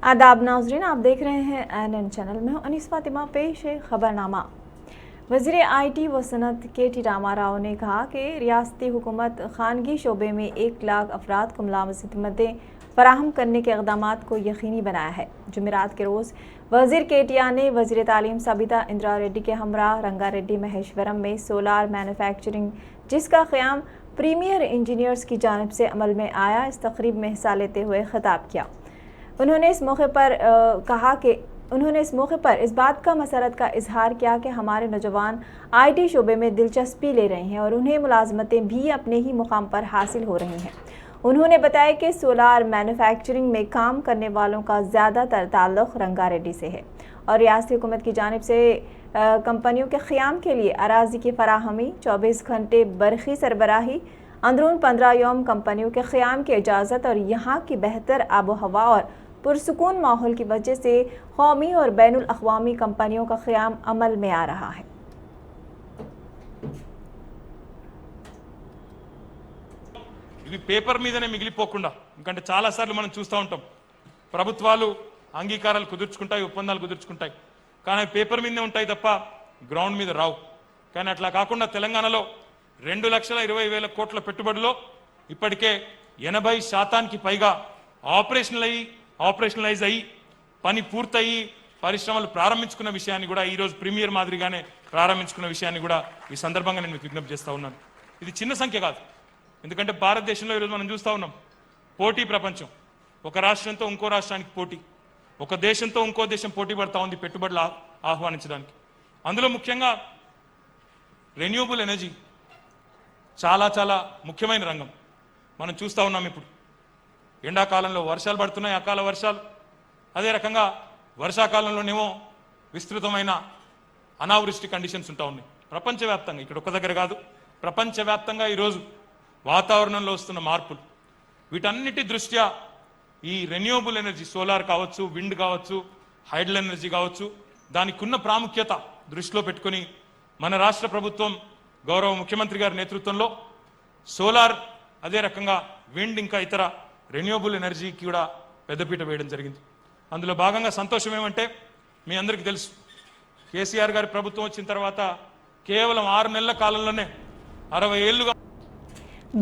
आदाब नाज़रीन, आप देख रहे हैं ANN चैनल में। अनीस फातिमा पेश है खबरनामा। वज़ीर IT व सनत KT रामा राव ने कहा कि रियासती हुकूमत खानगी शोबे में 1 लाख अफराद को मुलाज़मतें फराहम करने के इक़दामात को यकीनी बनाया है। जुमेरात के रोज़ वज़ीर KTR ने वज़ीर तालीम सबिता इंदिरा रेड्डी के हमरा रंगारेड्डी महेश्वरम में सोलार मैन्युफैक्चरिंग जिसका क़याम प्रीमियर इंजीनियर्स की जानिब से अमल में आया, इस तकरीब में हिस्सा लेते हुए खिताब किया। उन्होंने इस मौके पर इस बात का मसरत का इजहार किया कि हमारे नौजवान IT शोबे में दिलचस्पी ले रहे हैं और उन्हें मुलाजमतें भी अपने ही मुकाम पर हासिल हो रही हैं। उन्होंने बताया कि सोलार मैन्युफैक्चरिंग में काम करने वालों का ज़्यादातर ताल्लुक़ रंगारेड्डी से है और रियासती हुकूमत की जानिब से कंपनियों के क़याम के लिए अराज़ी की फराहमी, 24 घंटे बरक़ी सरबराही, अंदरून 15 यौम कंपनियों के क़याम की इजाज़त और यहाँ की बेहतर आबो हवा और पुरसुकून माहौल की वजह से कौमी और बैनुल अक़वामी कंपनियों का क़याम अमल में आ रहा है। ఇది పేపర్ మీదనే మిగిలిపోకుండా, ఎందుకంటే చాలా సార్లు మనం చూస్తూ ఉంటాం ప్రభుత్వాలు అంగీకారాలు కుదుర్చుకుంటాయి, ఒప్పందాలు కుదుర్చుకుంటాయి, కానీ పేపర్ మీదనే ఉంటాయి తప్ప గ్రౌండ్ మీద రావు. కానీ అట్లా కాకుండా తెలంగాణలో 2,20,000 కోట్ల పెట్టుబడిలో ఇప్పటికే 80% పైగా ఆపరేషనలైజ్ అయ్యి పని పూర్తయి పరిశ్రమలు ప్రారంభించుకున్న విషయాన్ని కూడా ఈ రోజు ప్రీమియర్ మాదిరిగానే ప్రారంభించుకున్న విషయాన్ని కూడా ఈ సందర్భంగా నేను మీకు విజ్ఞప్తి చేస్తా ఉన్నాను. ఇది చిన్న సంఖ్య కాదు, ఎందుకంటే భారతదేశంలో ఈరోజు మనం చూస్తూ ఉన్నాం పోటీ ప్రపంచం. ఒక రాష్ట్రంతో ఇంకో రాష్ట్రానికి పోటీ, ఒక దేశంతో ఇంకో దేశం పోటీ పడతా ఉంది పెట్టుబడులు ఆహ్వానించడానికి. అందులో ముఖ్యంగా రెన్యూబుల్ ఎనర్జీ చాలా చాలా ముఖ్యమైన రంగం. మనం చూస్తూ ఉన్నాం ఇప్పుడు ఎండాకాలంలో వర్షాలు పడుతున్నాయి, అకాల వర్షాలు. అదే రకంగా వర్షాకాలంలోనేమో విస్తృతమైన అనావృష్టి కండిషన్స్ ఉంటా ఉన్నాయి ప్రపంచవ్యాప్తంగా. ఇక్కడ ఒక దగ్గర కాదు, ప్రపంచవ్యాప్తంగా ఈరోజు వాతావరణంలో వస్తున్న మార్పులు, వీటన్నిటి దృష్ట్యా ఈ రెన్యూబుల్ ఎనర్జీ, సోలార్ కావచ్చు, విండ్ కావచ్చు, హైడ్రల్ ఎనర్జీ కావచ్చు, దానికి ఉన్న ప్రాముఖ్యత దృష్టిలో పెట్టుకుని మన రాష్ట్ర ప్రభుత్వం గౌరవ ముఖ్యమంత్రి గారి నేతృత్వంలో సోలార్, అదే రకంగా విండ్, ఇంకా ఇతర రెన్యూబుల్ ఎనర్జీకి కూడా పెద్దపీట వేయడం జరిగింది. అందులో భాగంగా సంతోషం ఏమంటే మీ అందరికీ తెలుసు, కేసీఆర్ గారి ప్రభుత్వం వచ్చిన తర్వాత కేవలం 6 నెలల కాలంలోనే 60 ఏళ్లుగా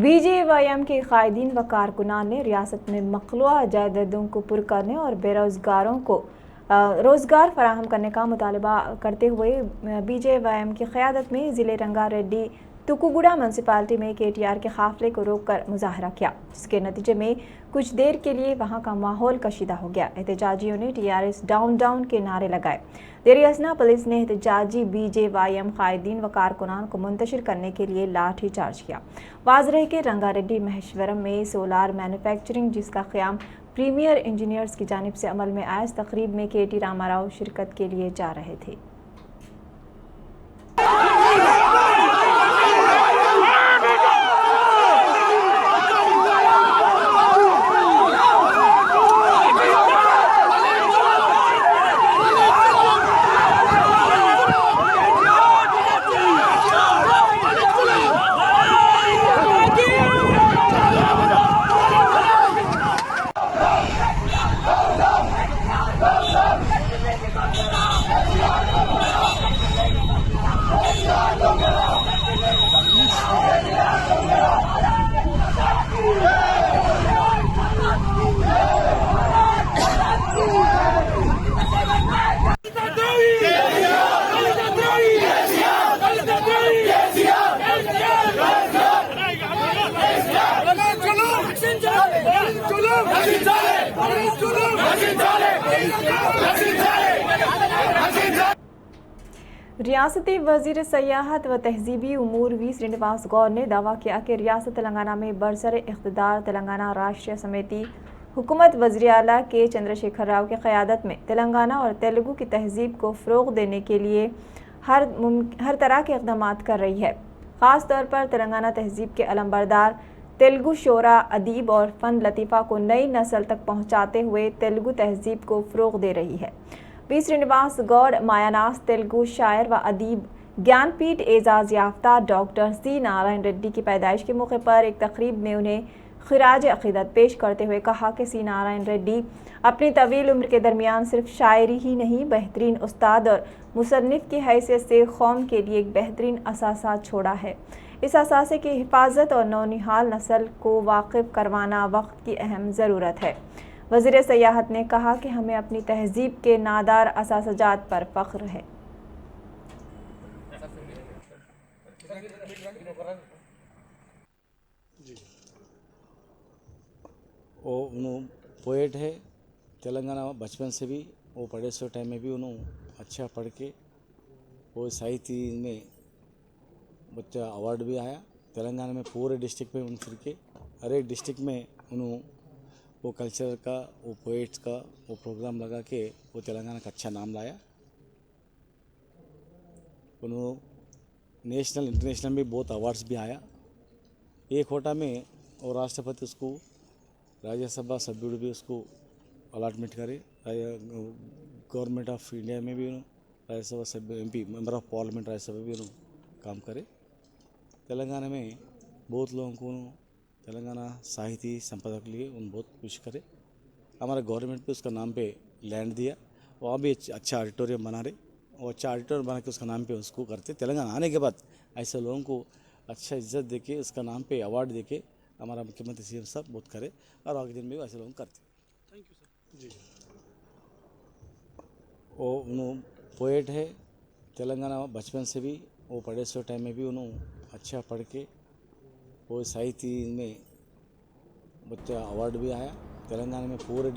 BJYM के कायदीन व कारकुनान ने रियासत में मखलूआ जायदादों को पुर करने और बेरोज़गारों को रोज़गार फराहम करने का मुतालबा करते हुए BJYM की क़यादत में ज़िले रंगारेड्डी तुकुगुड़ा म्यूनसिपालिटी में KTR के काफ़िले को रोककर मुजाहरा किया, जिसके नतीजे में कुछ देर के लिए वहां का माहौल कशीदा हो गया। एहतजाजियों ने TRS डाउन डाउन के नारे लगाए। देर असना पुलिस ने एहतजाजी BJYM कायदीन व कारकुनान को मुंतशिर करने के लिए लाठी चार्ज किया। वाज़ रहे कि रंगारेड्डी महेश्वरम में सोलार मैन्युफैक्चरिंग जिसका क़याम प्रीमियर इंजीनियर्स की जानिब से अमल में आया, इस तकरीब में KT रामा राव शिरकत के लिए जा रहे थे। रियासती वज़ीर सयाहत व तहजीबी उमूर वी श्रीनिवास गौर ने दावा किया कि रियासत तेलंगाना में बरसर इख्तिदार तेलंगाना राष्ट्रीय समिति हुकूमत वज़ीर आला के चंद्रशेखर राव की क़यादत में तेलंगाना और तेलुगु की तहजीब को फ़रोग़ देने के लिए हर तरह के इक़दामात कर रही है। ख़ास तौर पर तेलंगाना तहजीब के अलमबरदार तेलुगु शोरा, अदीब और फ़न लतीफ़ा को नई नस्ल तक पहुँचाते हुए तेलुगु तहजीब को फ़रोग़ दे रही है। वी श्रीनिवास गौड़ मायानास तेलुगु शायर व अदीब ज्ञानपीठ एजाज़ याफ्ता डॉक्टर C नारायण रेड्डी की पैदाइश के मौके पर एक तकरीब में उन्हें खिराज अकीदत पेश करते हुए कहा कि सी नारायण रेड्डी अपनी तवील उम्र के दरमियान सिर्फ शायरी ही नहीं, बेहतरीन उस्ताद और मुसन्निफ की हैसियत से कौम के लिए एक बेहतरीन असासा छोड़ा है। इस असासे की हिफाजत और नौनिहाल नस्ल को वाकिफ करवाना वक्त की अहम ज़रूरत है। वज़ीर सयाहत ने कहा कि हमें अपनी तहजीब के नादार असासजात पर फ़ख्र है। वो उन्होंने पोएट है तेलंगाना में, बचपन से भी वो पढ़े सो टाइम में भी उन्होंने अच्छा पढ़ के वो साहित्य में बच्चा अवार्ड भी आया। तेलंगाना में पूरे डिस्ट्रिक्ट में उन फिर के हर एक डिस्ट्रिक्ट में उन्होंने वो कल्चर का, वो पोएट्स का वो प्रोग्राम लगा के वो तेलंगाना का अच्छा नाम लाया। उन्होंने नेशनल इंटरनेशनल में बहुत अवार्ड्स भी आया। एक कोटा में और राष्ट्रपति उसको राज्यसभा सभ्युడు भी उसको अलॉटमेंट करे। गवर्नमेंट ऑफ इंडिया में भी राज्यसभा सभ्य MP member of parliament Rajya Sabha भी काम करे। तेलंगाना में बहुत लोगों को तेलंगाना साहित्य संपदा के लिए उन बहुत कुछ करे। हमारा गवर्नमेंट पे उसका नाम पे लैंड दिया, वहाँ भी अच्छा ऑडिटोरियम बना रहे और अच्छा ऑडिटोरियम बना के उसका नाम पे उसको करते। तेलंगाना आने के बाद ऐसे लोगों को अच्छा इज्जत देके उसका नाम पे अवार्ड देके हमारा मुख्यमंत्री CM साहब बहुत करे और आगे दिन में भी ऐसे लोग करते। Thank you sir. जी वो उन्होंने पोएट है तेलंगाना में, बचपन से भी वो पढ़े सो टाइम में भी उन्होंने अच्छा पढ़ के वो साहित्य में बच्चा अवार्ड भी आया। तेलंगाना में पूरे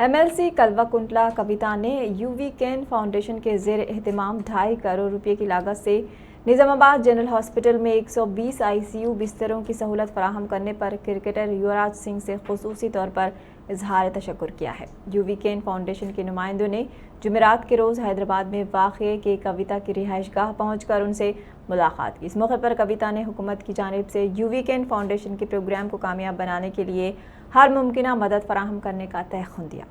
MLC कल्वाकुंटला कविता ने UV केन फाउंडेशन के ज़ेर एहतमाम 2.5 करोड़ रुपये की लागत से निज़ामाबाद जनरल हॉस्पिटल में 120 ICU बिस्तरों की सहूलत फराहम करने पर क्रिकेटर युवराज सिंह से खुसूसी तौर पर इजहार तशक्कुर किया है। UV केन फाउंडेशन के नुमाइंदों ने जुमेरात के रोज़ हैदराबाद में वाक़े के कविता की रिहाइशगाह पहुंचकर उनसे मुलाकात की। इस मौके पर कविता ने हुकूमत की जानिब से UV केन फाउंडेशन के प्रोग्राम को कामयाब बनाने के लिए हर मुमकिन मदद फराहम करने का तयख़ुन दिया।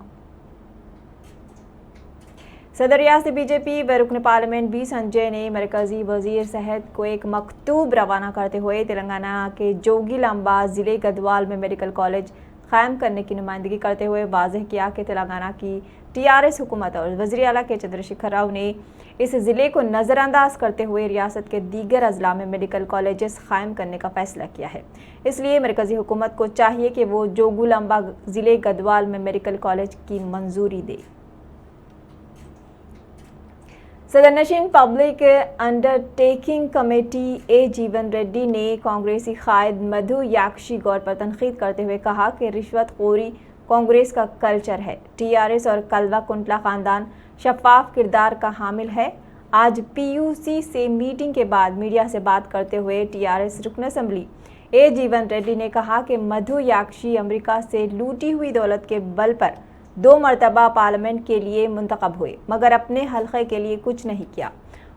सदर रियासती BJP व रुकन पार्लियामेंट B संजय ने मरकजी वजीर सेहत को एक मकतूब रवाना करते हुए तेलंगाना के जोगिलांबा ज़िले गदवाल में मेडिकल कॉलेज कायम करने की नुमाइंदगी करते हुए वाज़ेह किया कि तेलंगाना की TRS हुकूमत और वज़ीर आला के चंद्रशेखर राव ने इस ज़िले को नज़रअंदाज करते हुए रियासत के दीगर अजला में मेडिकल कॉलेजेस कायम करने का फैसला किया है। इसलिए मरकजी हुकूमत को चाहिए कि वो जोगिलांबा ज़िले गदवाल में मेडिकल कॉलेज की मंजूरी दे। सदरनशीन पब्लिक अंडरटेकिंग कमेटी A जीवन रेड्डी ने कांग्रेसी कायद मधु याक्षी गौर पर तनकीद करते हुए कहा कि रिश्वतखोरी कांग्रेस का कल्चर है। TRS और कल्वाकुंटला खानदान शफाफ किरदार का हामिल है। आज PUC से मीटिंग के बाद मीडिया से बात करते हुए TRS रुकन असम्बली A जीवन रेड्डी ने कहा कि मधु याक्षी अमेरिका से लूटी हुई दौलत के बल पर 2 मरतबा पार्लियामेंट के लिए मुंतखब हुए मगर अपने हल्के के लिए कुछ नहीं किया।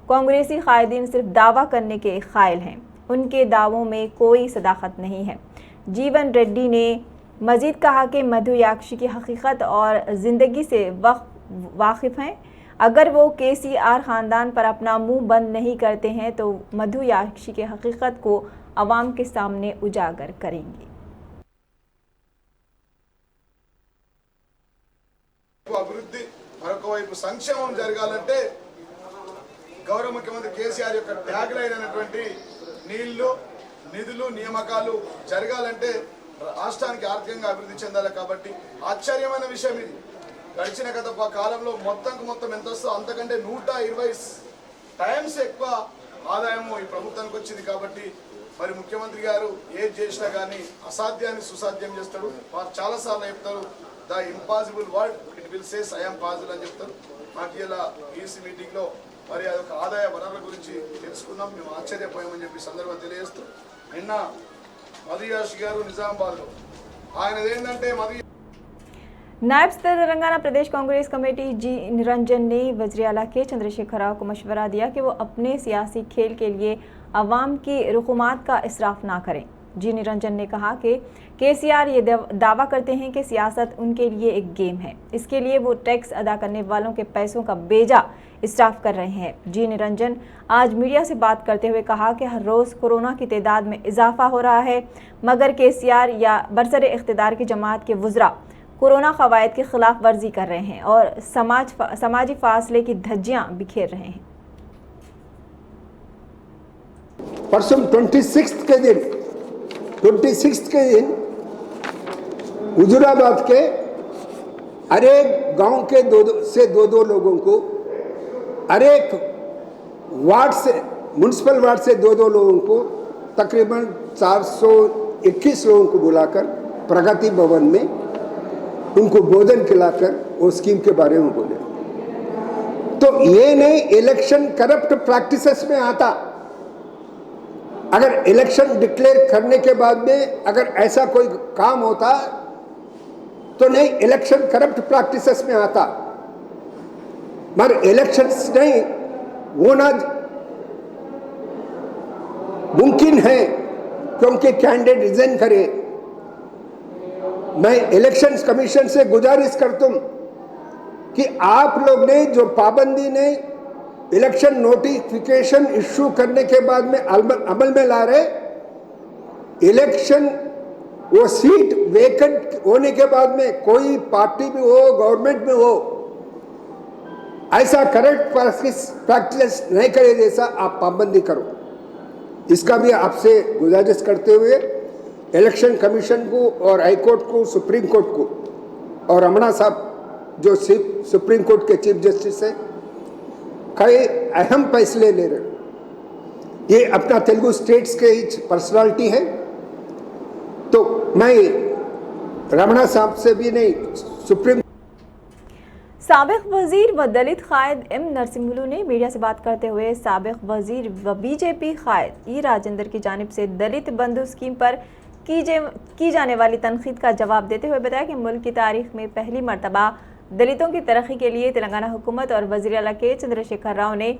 कांग्रेसी कायदीन सिर्फ दावा करने के कायल हैं, उनके दावों में कोई सदाकत नहीं है। जीवन रेड्डी ने मजीद कहा कि मधु याक्षी की हकीकत और ज़िंदगी से वाकिफ़ हैं। अगर वो KCR ख़ानदान पर अपना मुंह बंद नहीं करते हैं तो मधु याक्षी की हकीकत को अवाम के सामने उजागर करेंगे। అభివృద్ధి మరొక వైపు సంక్షేమం జరగాలంటే గౌరవ ముఖ్యమంత్రి కేసీఆర్ యొక్క ట్యాగ్ లైన్ అయినటువంటి నీళ్లు నిధులు నియామకాలు జరగాలంటే రాష్ట్రానికి ఆర్థికంగా అభివృద్ధి చెందాలి। కాబట్టి ఆశ్చర్యమైన విషయం ఇది। గడిచిన గత కాలంలో మొత్తం ఎంత వస్తుందో అంతకంటే 120 టైమ్స్ ఎక్కువ ఆదాయం ఈ ప్రభుత్వానికి వచ్చింది। కాబట్టి మరి ముఖ్యమంత్రి గారు ఏది చేసినా కానీ అసాధ్యాన్ని సుసాధ్యం చేస్తాడు। వారు చాలాసార్లు చెప్తారు the impossible word it will says I am possible అని చెప్తారు। మాకు ఇలా ఈసీ మీటింగ్లో మరి అదొక ఆదాయ వనరుల గురించి తెలుసుకున్నాం, మేము ఆశ్చర్యపోయామని చెప్పి సందర్భంగా తెలియజేస్తూ నిన్న మధు యాక్షి గారు నిజామాబాద్లో ఆయనది ఏంటంటే नायब सदर तेलंगाना प्रदेश कांग्रेस कमेटी G निरंजन ने वज़ीर आला के चंद्रशेखर राव को मशवरा दिया कि वो अपने सियासी खेल के लिए अवाम की रुकुमात का इसराफ ना करें। जी निरंजन ने कहा कि केसीआर ये दावा करते हैं कि सियासत उनके लिए एक गेम है। इसके लिए वो टैक्स अदा करने वालों के पैसों का बेजा स्टाफ कर रहे हैं। जी निरंजन आज मीडिया से बात करते हुए कहा कि हर रोज़ कोरोना की तादाद में इजाफा हो रहा है, मगर केसीआर या बरसर इख्तिदार की जमात के वुज़रा कोरोना क़वायद की खिलाफ वर्जी कर रहे हैं और समाजी फासले की धज्जियाँ बिखेर रहे हैं। परसों 26 के दिन हुजूराबाद के हर एक गांव के दो लोगों को, हर एक वार्ड से, म्युनिसिपल वार्ड से दो लोगों को, तकरीबन 421 लोगों को बुलाकर प्रगति भवन में उनको भोजन खिलाकर वो स्कीम के बारे में बोले। तो ये नहीं इलेक्शन करप्ट प्रैक्टिसेस में आता। अगर इलेक्शन डिक्लेयर करने के बाद में अगर ऐसा कोई काम होता तो नहीं इलेक्शन करप्ट प्रैक्टिसेस में आता, मगर इलेक्शंस नहीं होना मुमकिन है क्योंकि कैंडिडेट रिजाइन करे। मैं इलेक्शन कमीशन से गुजारिश करता हूं कि आप लोग ने जो पाबंदी ने इलेक्शन नोटिफिकेशन इश्यू करने के बाद में अमल में ला रहे, इलेक्शन वो सीट वेकेंट होने के बाद में कोई पार्टी में हो, गवर्नमेंट में हो, ऐसा करेक्ट प्रैक्टिस नहीं करे जैसा आप पाबंदी करो। इसका भी आपसे गुजारिश करते हुए इलेक्शन कमीशन को और हाई कोर्ट को, सुप्रीम कोर्ट को और रमणा साहब जो सुप्रीम कोर्ट के चीफ जस्टिस हैं, कई अहम फैसले ले रहे। ये अपना तेलुगु स्टेट्स के ही पर्सनालिटी है, तो मैं रमणा साहब से भी नहीं, सुप्रीम साबिक वजीर व दलित कायद एम नरसिम्हलू ने मीडिया से बात करते हुए साबिक वजीर व बीजेपी कायद ई राजेंद्र की जानिब से दलित बंधु स्कीम पर की जाने वाली तनकीद का जवाब देते हुए बताया कि मुल्क की तारीख में पहली मरतबा दलितों की तरक्की के लिए तेलंगाना हुकूमत और वज़ीर आला के चंद्रशेखर राव ने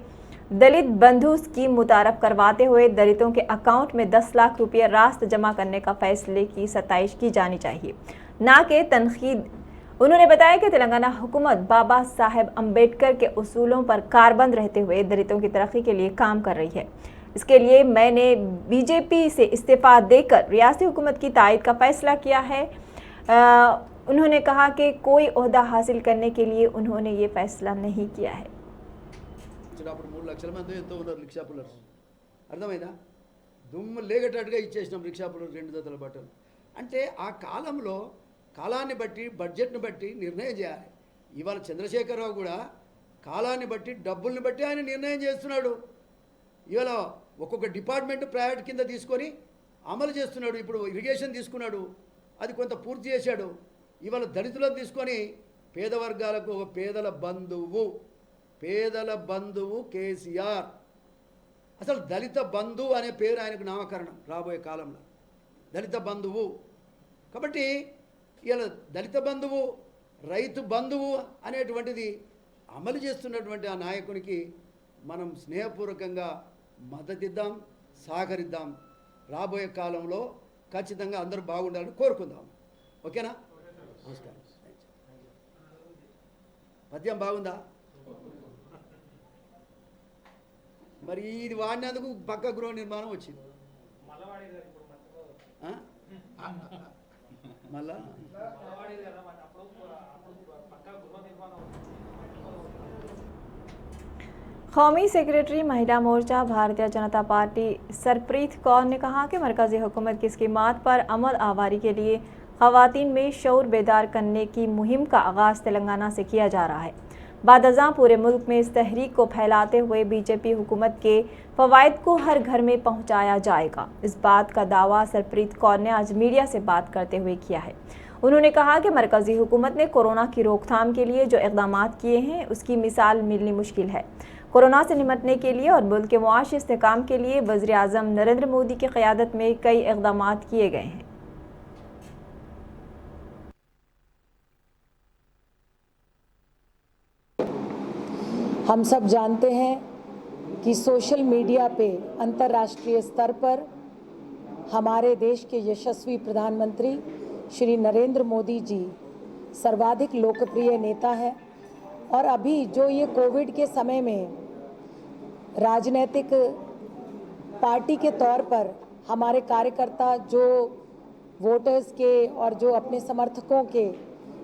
दलित बंधु स्कीम मुतारफ करवाते हुए दलितों के अकाउंट में 10 लाख रुपये रास्त जमा करने का फैसले की सताइश की जानी चाहिए, ना कि तनकीद। उन्होंने बताया कि तेलंगाना हुकूमत बाबा साहेब अम्बेडकर के उसूलों पर कारबंद रहते हुए दलितों की तरक्की के लिए काम कर रही है। इसके लिए मैंने बीजेपी से इस्तीफा देकर रियासती हुकूमत की तायद का फैसला किया है। उन्होंने कहा कि कोई ओहदा हासिल करने के लिए उन्होंने ये फैसला नहीं किया है। 3 లక్షల మంది ఎంతో ఉన్నారు రిక్షా పుల్లర్స్, అర్థమైందా? దుమ్ము లేగేటట్టుగా ఇచ్చేసినాం రిక్షా పుల్లర్ 2 జతల బట్టలు. అంటే ఆ కాలంలో కాలాన్ని బట్టి బడ్జెట్ని బట్టి నిర్ణయం చేయాలి. ఇవాళ చంద్రశేఖరరావు కూడా కాలాన్ని బట్టి డబ్బుల్ని బట్టి ఆయన నిర్ణయం చేస్తున్నాడు. ఇవాళ ఒక్కొక్క డిపార్ట్మెంట్ ప్రైవేట్ కింద తీసుకొని అమలు చేస్తున్నాడు. ఇప్పుడు ఇరిగేషన్ తీసుకున్నాడు, అది కొంత పూర్తి చేశాడు. ఇవాళ దళితులను తీసుకొని పేద వర్గాలకు ఒక పేదల బంధువు కేసీఆర్. అసలు దళిత బంధువు అనే పేరు ఆయనకు నామకరణం రాబోయే కాలంలో, దళిత బంధువు. కాబట్టి ఇలా దళిత బంధువు, రైతు బంధువు అనేటువంటిది అమలు చేస్తున్నటువంటి ఆ నాయకునికి మనం స్నేహపూర్వకంగా మద్దతిద్దాం, సహకరిద్దాం. రాబోయే కాలంలో ఖచ్చితంగా అందరూ బాగుండాలని కోరుకుందాం. ఓకేనా? నమస్కారం. పద్యం బాగుందా? మరి ఇది వాడినందుకు పక్క గృహ నిర్మాణం వచ్చింది. మళ్ళా कौमी सेक्रेटरी महिला मोर्चा भारतीय जनता पार्टी सरप्रीत कौर ने कहा कि मरकज़ी हुकूमत की स्कीमात पर अमल आवारी के लिए ख़वातीन में शऊर बेदार करने की मुहिम का आगाज़ तेलंगाना से किया जा रहा है। बादज़ां पूरे मुल्क में इस तहरीक को फैलाते हुए बीजेपी हुकूमत के फ़वाइद को हर घर में पहुँचाया जाएगा। इस बात का दावा सरप्रीत कौर ने आज मीडिया से बात करते हुए किया है। उन्होंने कहा कि मरकज़ी हुकूमत ने कोरोना की रोकथाम के लिए जो इक़दामात किए हैं उसकी मिसाल मिलनी मुश्किल है। कोरोना से निपटने के लिए और मुल्क के मुआशी इस्तेहकाम के लिए वज़ीर आज़म नरेंद्र मोदी की क़यादत में कई इक़दामात किए गए हैं। हम सब जानते हैं कि सोशल मीडिया पे अंतर्राष्ट्रीय स्तर पर हमारे देश के यशस्वी प्रधानमंत्री श्री नरेंद्र मोदी जी सर्वाधिक लोकप्रिय नेता है और अभी जो ये कोविड के समय में राजनीतिक पार्टी के तौर पर हमारे कार्यकर्ता जो वोटर्स के और जो अपने समर्थकों के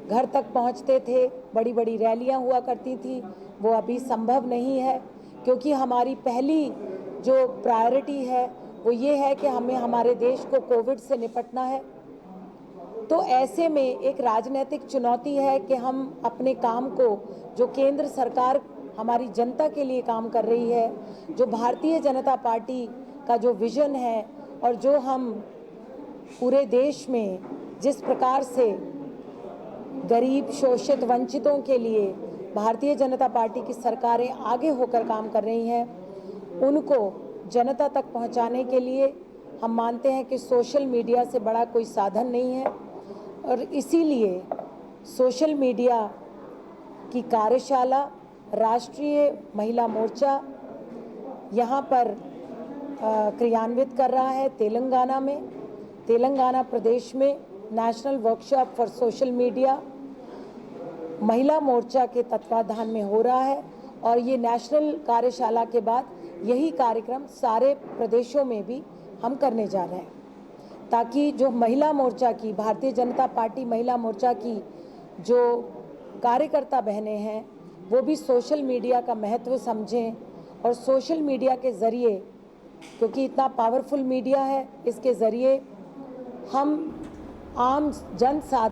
घर तक पहुंचते थे, बड़ी बड़ी रैलियां हुआ करती थी, वो अभी संभव नहीं है क्योंकि हमारी पहली जो प्रायोरिटी है वो ये है कि हमें हमारे देश को कोविड से निपटना है। तो ऐसे में एक राजनीतिक चुनौती है कि हम अपने काम को, जो केंद्र सरकार हमारी जनता के लिए काम कर रही है, जो भारतीय जनता पार्टी का जो विजन है और जो हम पूरे देश में जिस प्रकार से गरीब, शोषित, वंचितों के लिए भारतीय जनता पार्टी की सरकारें आगे होकर काम कर रही हैं, उनको जनता तक पहुंचाने के लिए हम मानते हैं कि सोशल मीडिया से बड़ा कोई साधन नहीं है और इसीलिए सोशल मीडिया की कार्यशाला राष्ट्रीय महिला मोर्चा यहाँ पर क्रियान्वित कर रहा है। तेलंगाना प्रदेश में national workshop for social media महिला मोर्चा के तत्वाधान में हो रहा है और ये नेशनल कार्यशाला के बाद यही कार्यक्रम सारे प्रदेशों में भी हम करने जा रहे हैं ताकि जो महिला मोर्चा की, भारतीय जनता पार्टी महिला मोर्चा की जो कार्यकर्ता बहनें हैं वो भी सोशल मीडिया का महत्व समझें और सोशल मीडिया के ज़रिए, क्योंकि इतना पावरफुल मीडिया है, इसके ज़रिए हम आम जन साथ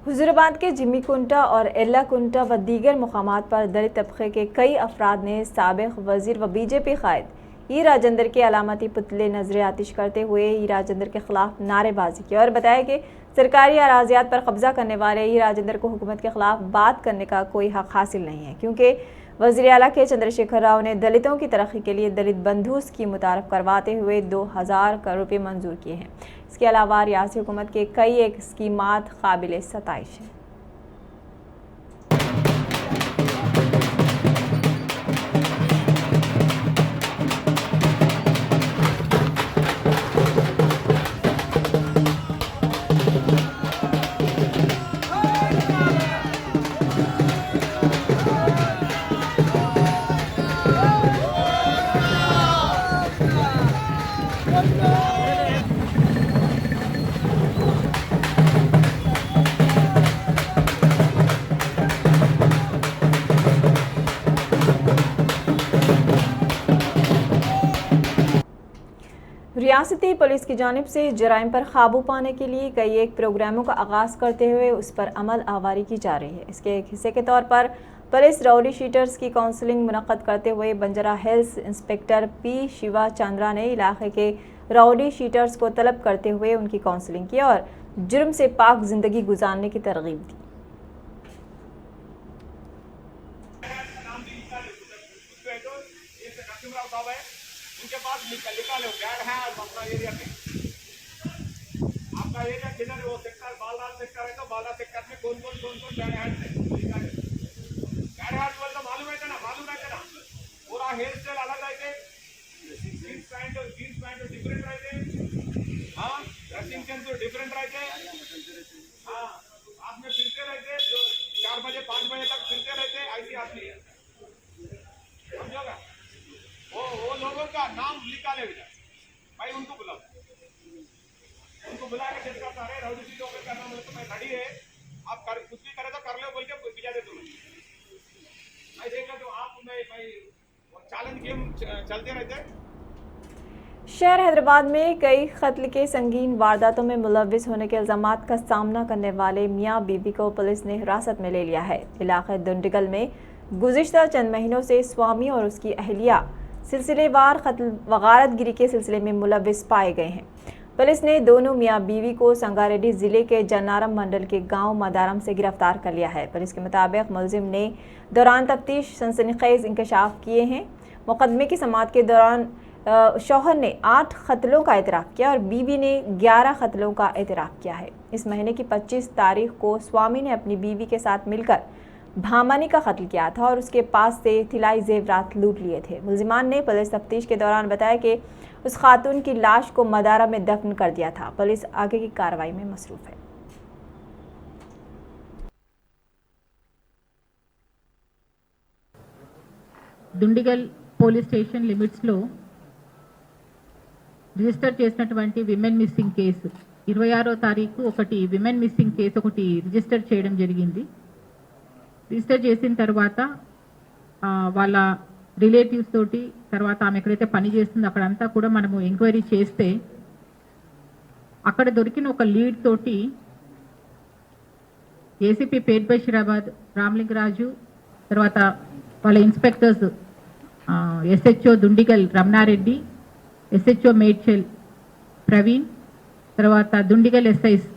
हुजूराबाद के जिमी कुंटा और एल्ला कुंटा व दीगर मकामात पर दलित तबके के कई अफराद ने साबिक वजीर व बीजेपी कायद ई राजेंद्र के अलामती पुतले नजर आतिश करते हुए ई राजेंद्र के खिलाफ नारेबाजी की और बताया कि सरकारी अराजियात पर कब्जा करने वाले ई राजेंद्र को हुकूमत के खिलाफ बात करने का कोई हक हासिल नहीं है क्योंकि वज़ीर आला के चंद्रशेखर राव ने दलितों की तरक्की के लिए दलित बंधु स्कीम मुतारफ़ करवाते हुए 2000 करोड़ रुपये मंजूर किए हैं। इसके अलावा रियासती हुकूमत के कई एक स्कीमात काबिल सताइश हैं। रियासती पुलिस की जानिब से जराइम पर काबू पाने के लिए कई एक प्रोग्रामों का आगाज़ करते हुए उस पर अमल आवारी की जा रही है। इसके एक हिस्से के तौर पर पुलिस राउडी शीटर्स की काउंसलिंग मुनक्कद करते हुए Banjara hills inspector P Shiva Chandra ने इलाके के राउडी शीटर्स को तलब करते हुए उनकी काउंसलिंग की और जुर्म से पाक जिंदगी गुजारने की तरगीब दी। उनके पास लिखा लो गैर है अपना एरिया में, आपका एरिया किधर है, वो सेक्टर बाला सेक्टर है तो बाला सेक्टर में कौन कौन गैर है तो मालूम है ना, पूरा हेयर स्टाइल अलग रहते, जीन्स पैंट डिफरेंट रहते, हाँ ड्रेसिंग सेंस डिफरेंट रहते, हाँ आप में फिरते रहते, जो 4 बजे 5 बजे तक फिरते रहते, ऐसी आदमी है, समझोगा? वो लोगों का नाम लिखा ले भाई, उनको बुला के चेक करता है राउडी शीटों का नाम तो मैं खड़ी है, आप कर कुछ भी करे तो कर लो बोल के भिजा दे तुम। मैं देखा तो आप भाई चैलेंज गेम चलते रहते। शहर हैदराबाद में कई कत्ल के संगीन वारदातों में मुलव्विस होने के इल्जामात का सामना करने वाले मियाँ बीबी को पुलिस ने हिरासत में ले लिया है। इलाके दुंडिगल में गुज़िश्ता चंद महीनों से स्वामी और उसकी अहलिया सिलसिलेवार कत्ल व गारतगिरी के सिलसिले में मुलव्विस पाए गए हैं। पुलिस ने दोनों मियाँ बीवी को संगारेड्डी ज़िले के जन्नारम मंडल के गांव मदारम से गिरफ्तार कर लिया है। पुलिस के मुताबिक मुलजिम ने दौरान तफ्तीश सनसनीखेज़ इंकशाफ किए हैं। मुकदमे की समाअत के दौरान शौहर ने 8 कत्लों का एतराफ़ किया और बीवी ने 11 कत्लों का एतराफ़ किया है। इस महीने की 25 तारीख को स्वामी ने अपनी बीवी के साथ मिलकर भामानी का कत्ल किया था और उसके पास से तिलाई जेवरात लूट लिए थे। मुलजिमान ने पुलिस तफ्तीश के दौरान बताया कि उस खातून की लाश को मदारा में दफन कर दिया था। पुलिस आगे की कार्रवाई में मसरूफ है। దుండిగల్ పోలీస్ స్టేషన్ లిమిట్స్లో రిజిస్టర్ చేసినటువంటి విమెన్ మిస్సింగ్ కేసు 26వ తారీఖు ఒకటి విమెన్ మిస్సింగ్ కేసు ఒకటి రిజిస్టర్ చేయడం జరిగింది. రిజిస్టర్ చేసిన తర్వాత వాళ్ళ రిలేటివ్స్ తోటి తర్వాత ఆమె ఎక్కడైతే పని చేస్తుందో అక్కడంతా కూడా మనము ఎంక్వైరీ చేస్తే అక్కడ దొరికిన ఒక లీడ్ తోటి ఏసీపీ పేట్ బషీరాబాద్ రామలింగరాజు తర్వాత వాళ్ళ inspectors SHO Dundigal Ramana Reddy, SHO Medchal Praveen, తర్వాత దుండిగల్ ఎస్ఐస్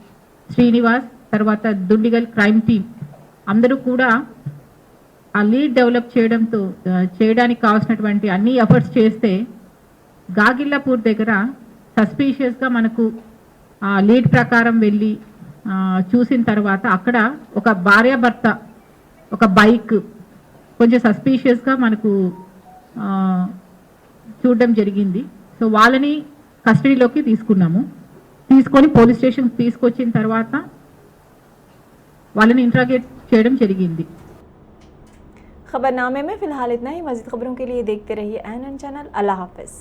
శ్రీనివాస్, తర్వాత దుండిగల్ క్రైమ్ టీమ్ అందరూ కూడా ఆ లీడ్ డెవలప్ చేయడానికి కావాల్సినటువంటి అన్ని ఎఫర్ట్స్ చేస్తే గాగిల్లాపూర్ దగ్గర సస్పీషియస్గా మనకు ఆ లీడ్ ప్రకారం వెళ్ళి చూసిన తర్వాత అక్కడ ఒక భార్యాభర్త ఒక బైక్ కొంచెం సస్పీషియస్గా మనకు చూడడం జరిగింది. సో వాళ్ళని కస్టడీలోకి తీసుకొని పోలీస్ స్టేషన్ తీసుకొచ్చిన తర్వాత వాళ్ళని ఇంట్రాగేట్ చేయడం జరిగింది. खबरनामे में फिलहाल इतना ही। मज़ीद खबरों के लिए देखते रहिए ANN चैनल। अल्लाह हाफ़िज़।